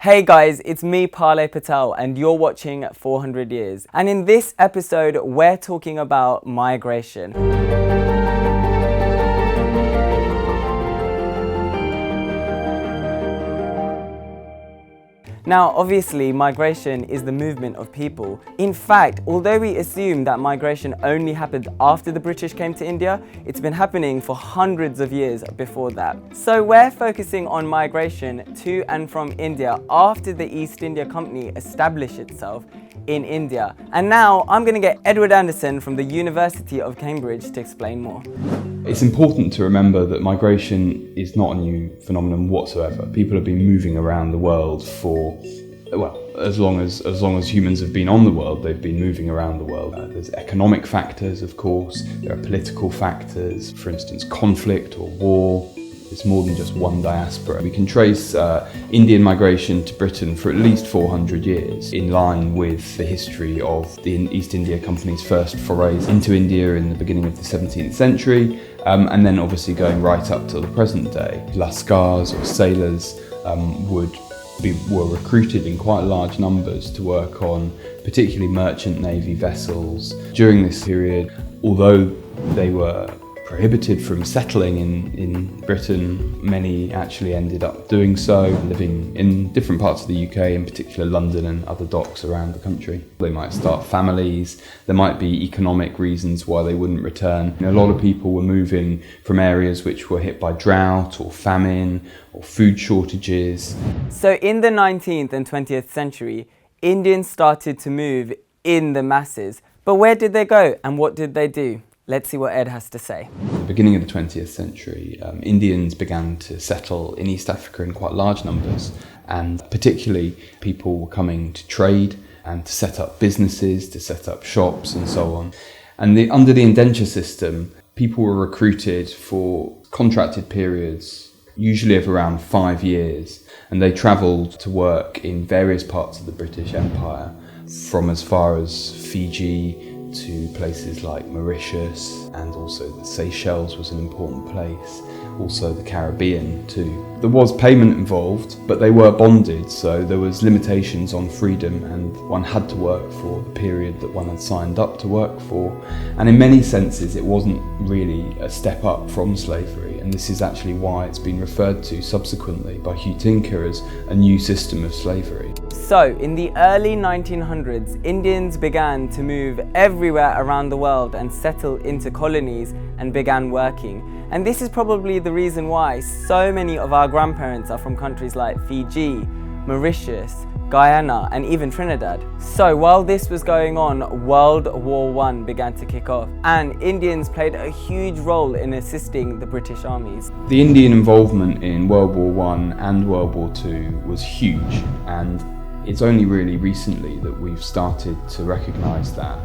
Hey guys, it's me Parle Patel and you're watching 400 Years. And in this episode, we're talking about migration. Now, obviously, migration is the movement of people. In fact, although we assume that migration only happened after the British came to India, it's been happening for hundreds of years before that. So we're focusing on migration to and from India after the East India Company established itself in India. And now I'm going to get Edward Anderson from the University of Cambridge to explain more. It's important to remember that migration is not a new phenomenon whatsoever. People have been moving around the world for, well, as long as humans have been on the world, they've been moving around the world. There's economic factors, of course. There are political factors, for instance, conflict or war. It's more than just one diaspora. We can trace Indian migration to Britain for at least 400 years, in line with the history of the East India Company's first forays into India in the beginning of the 17th century, and then obviously going right up till the present day. Lascars or sailors were recruited in quite large numbers to work on particularly merchant navy vessels. During this period, although they were prohibited from settling in Britain, many actually ended up doing so, living in different parts of the UK, in particular London and other docks around the country. They might start families, there might be economic reasons why they wouldn't return. A lot of people were moving from areas which were hit by drought or famine or food shortages. So in the 19th and 20th century, Indians started to move in the masses. But where did they go and what did they do? Let's see what Ed has to say. At the beginning of the 20th century, Indians began to settle in East Africa in quite large numbers, and particularly people were coming to trade and to set up businesses, to set up shops and so on. And under the indenture system, people were recruited for contracted periods, usually of around 5 years, and they travelled to work in various parts of the British Empire, from as far as Fiji to places like Mauritius, and also the Seychelles was an important place, also the Caribbean too. There was payment involved, but they were bonded, so there was limitations on freedom and one had to work for the period that one had signed up to work for. And in many senses it wasn't really a step up from slavery, and this is actually why it's been referred to subsequently by Hugh Tinker as a new system of slavery. So, in the early 1900s, Indians began to move everywhere around the world and settle into colonies and began working. And this is probably the reason why so many of our grandparents are from countries like Fiji, Mauritius, Guyana, and even Trinidad. So while this was going on, World War I began to kick off, and Indians played a huge role in assisting the British armies. The Indian involvement in World War I and World War II was huge, and it's only really recently that we've started to recognise that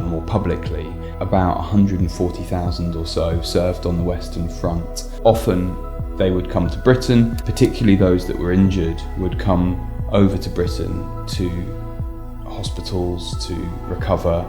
more publicly. About 140,000 or so served on the Western Front. Often they would come to Britain, particularly those that were injured would come over to Britain to hospitals to recover.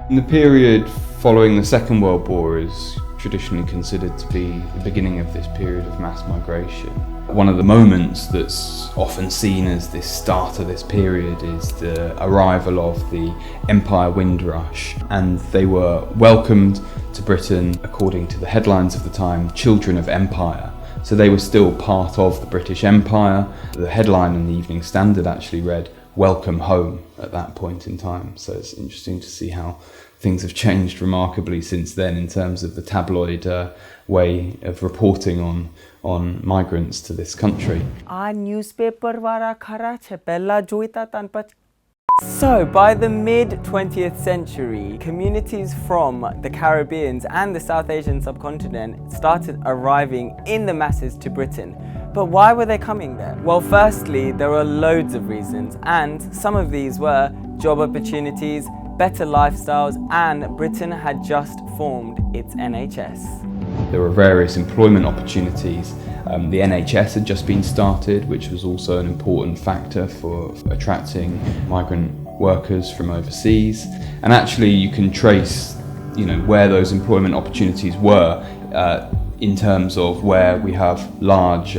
In the period following the Second World War is traditionally considered to be the beginning of this period of mass migration. One of the moments that's often seen as this start of this period is the arrival of the Empire Windrush, and they were welcomed to Britain, according to the headlines of the time, Children of Empire. So they were still part of the British Empire. The headline in the Evening Standard actually read, "Welcome home," at that point in time. So it's interesting to see how things have changed remarkably since then in terms of the tabloid way of reporting on migrants to this country. So, by the mid-20th century, communities from the Caribbean and the South Asian subcontinent started arriving in the masses to Britain. But why were they coming there? Well, firstly, there were loads of reasons, and some of these were job opportunities, better lifestyles, and Britain had just formed its NHS. There were various employment opportunities. The NHS had just been started, which was also an important factor for attracting migrant workers from overseas. And actually you can trace, where those employment opportunities were in terms of where we have large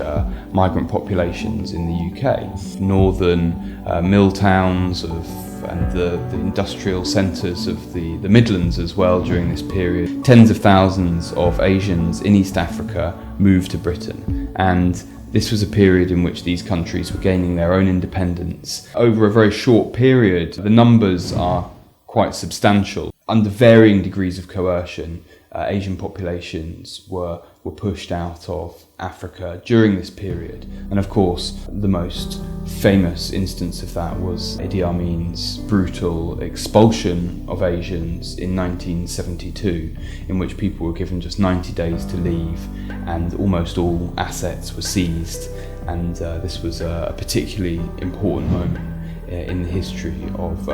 migrant populations in the UK. Northern mill towns and the industrial centres of the Midlands as well during this period. Tens of thousands of Asians in East Africa moved to Britain, and this was a period in which these countries were gaining their own independence. Over a very short period, the numbers are quite substantial. Under varying degrees of coercion, Asian populations were pushed out of Africa during this period. And of course, the most famous instance of that was Idi Amin's brutal expulsion of Asians in 1972, in which people were given just 90 days to leave and almost all assets were seized. And this was a particularly important moment in the history of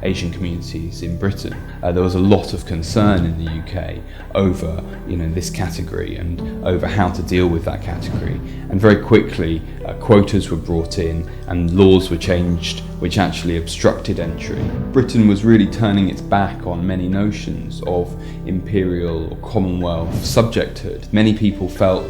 Asian communities in Britain. There was a lot of concern in the UK over this category and over how to deal with that category, and very quickly quotas were brought in and laws were changed which actually obstructed entry. Britain was really turning its back on many notions of imperial or Commonwealth subjecthood. Many people felt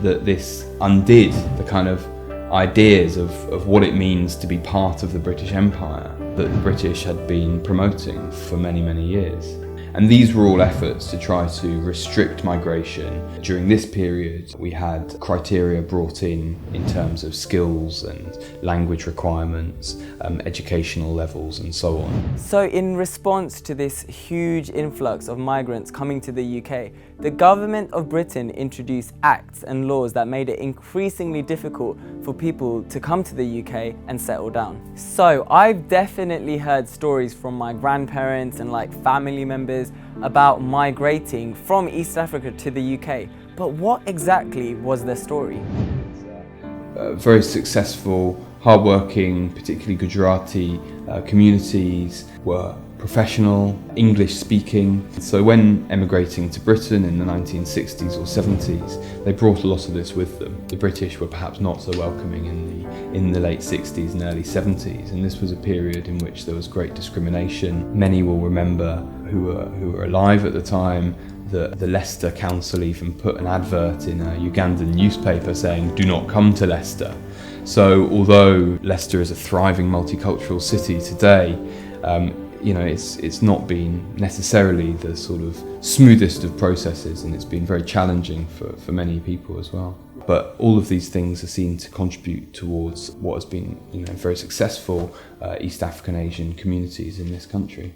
that this undid the kind of ideas of what it means to be part of the British Empire that the British had been promoting for many, many years. And these were all efforts to try to restrict migration. During this period, we had criteria brought in terms of skills and language requirements, educational levels and so on. So in response to this huge influx of migrants coming to the UK, the government of Britain introduced acts and laws that made it increasingly difficult for people to come to the UK and settle down. So I've definitely heard stories from my grandparents and family members about migrating from East Africa to the UK. But what exactly was their story? Very successful, hardworking, particularly Gujarati communities were professional, English speaking. So when emigrating to Britain in the 1960s or 70s, they brought a lot of this with them. The British were perhaps not so welcoming in the late 60s and early 70s, and this was a period in which there was great discrimination. Many will remember who were alive at the time. The Leicester Council even put an advert in a Ugandan newspaper saying, "Do not come to Leicester." So although Leicester is a thriving multicultural city today, it's not been necessarily the sort of smoothest of processes, and it's been very challenging for many people as well. But all of these things are seen to contribute towards what has been very successful East African Asian communities in this country.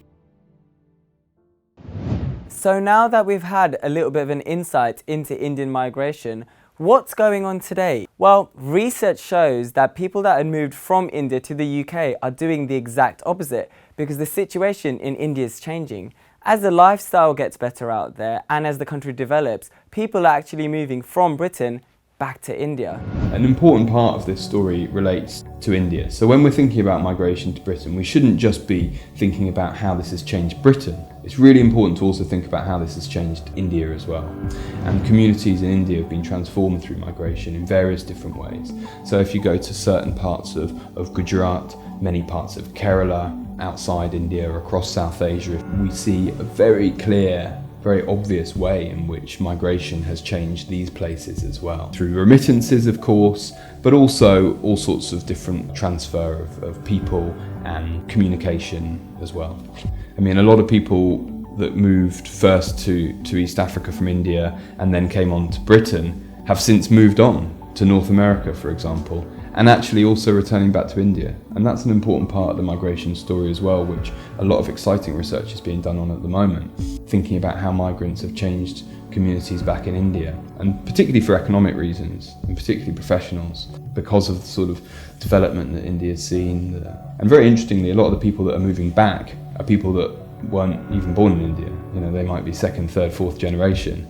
So now that we've had a little bit of an insight into Indian migration, what's going on today? Well, research shows that people that had moved from India to the UK are doing the exact opposite, because the situation in India is changing. As the lifestyle gets better out there and as the country develops, people are actually moving from Britain back to India. An important part of this story relates to India. So when we're thinking about migration to Britain, we shouldn't just be thinking about how this has changed Britain. It's really important to also think about how this has changed India as well. And communities in India have been transformed through migration in various different ways. So if you go to certain parts of Gujarat, many parts of Kerala, outside India, across South Asia, we see a very clear, very obvious way in which migration has changed these places as well. Through remittances, of course, but also all sorts of different transfer of people and communication as well. I mean, a lot of people that moved first to East Africa from India and then came on to Britain have since moved on to North America, for example, and actually also returning back to India. And that's an important part of the migration story as well, which a lot of exciting research is being done on at the moment, thinking about how migrants have changed communities back in India, and particularly for economic reasons, and particularly professionals, because of the sort of development that India's seen. And very interestingly, a lot of the people that are moving back are people that weren't even born in India. They might be second, third, fourth generation,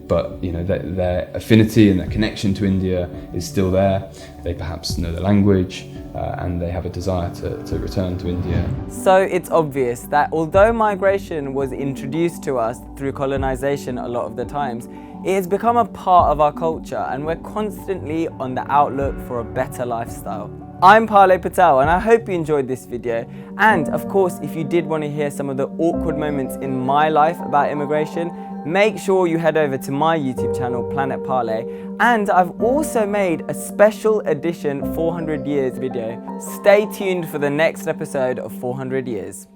but their affinity and their connection to India is still there. They perhaps know the language and they have a desire to return to India. So it's obvious that although migration was introduced to us through colonization a lot of the times, It has become a part of our culture and we're constantly on the outlook for a better lifestyle. I'm Parle Patel and I hope you enjoyed this video, and of course if you did want to hear some of the awkward moments in my life about immigration, make sure you head over to my YouTube channel Planet Parle, and I've also made a special edition 400 years video. Stay tuned for the next episode of 400 years.